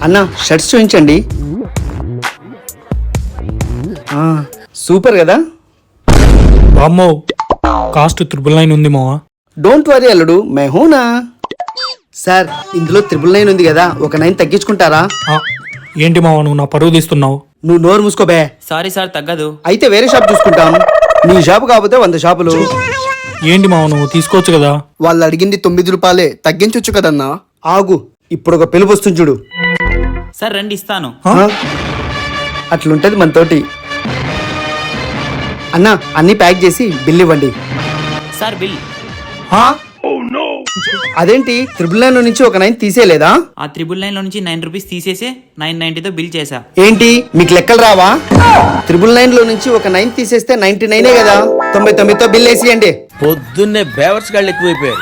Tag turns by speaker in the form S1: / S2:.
S1: అన్న షర్ట్స్ చూపించండి. సూపర్ కదా.
S2: అమ్మో కాస్ట్ 999 ఉంది మావా.
S1: డోంట్ వరీ అల్లుడు, మెహూనా. సార్ ఇందులో 999 ఉంది కదా, ఒక 9 తగ్గించుకుంటారా?
S2: ఏంటి మావా నువ్వు నా పరువు తీస్తున్నావు?
S1: నువ్వు నోరు మూసుకోబే.
S3: సారీ సార్ తగ్గదు.
S1: అయితే వేరే షాప్ చూసుకుంటాం. నీ షాప్ కాకపోతే 100 షాపులు.
S2: ఏంటి మావా నువ్వు తీసుకోవచ్చు కదా.
S4: వాళ్ళు అడిగింది 9 రూపాయలే, తగ్గించొచ్చు కదన్నా.
S1: ఆగు, ఇప్పుడు ఒక పిలుపు వస్తుంది చూడు.
S3: సార్ రండి ఇస్తాను.
S1: అట్లుంటది మనతోటి. అన్నా అన్ని ప్యాక్ చేసి బిల్ ఇవ్వండి.
S3: Sir bill.
S1: అదేంటి 999 నుంచి ఒక 9 తీసేయలేదా?
S3: ఆ 999 లో నుంచి 9 రూపీస్ తీసేసి 990తో బిల్ చేశా.
S1: ఏంటి మీకు లెక్కలు రావా? 999 లో నుంచి ఒక 9 తీసేస్తే 99 కదా. 99తో బిల్ వేసియండి.
S5: పొద్దున్నే బేవర్స్ గాళ్ళు ఎక్కువైపోయారు.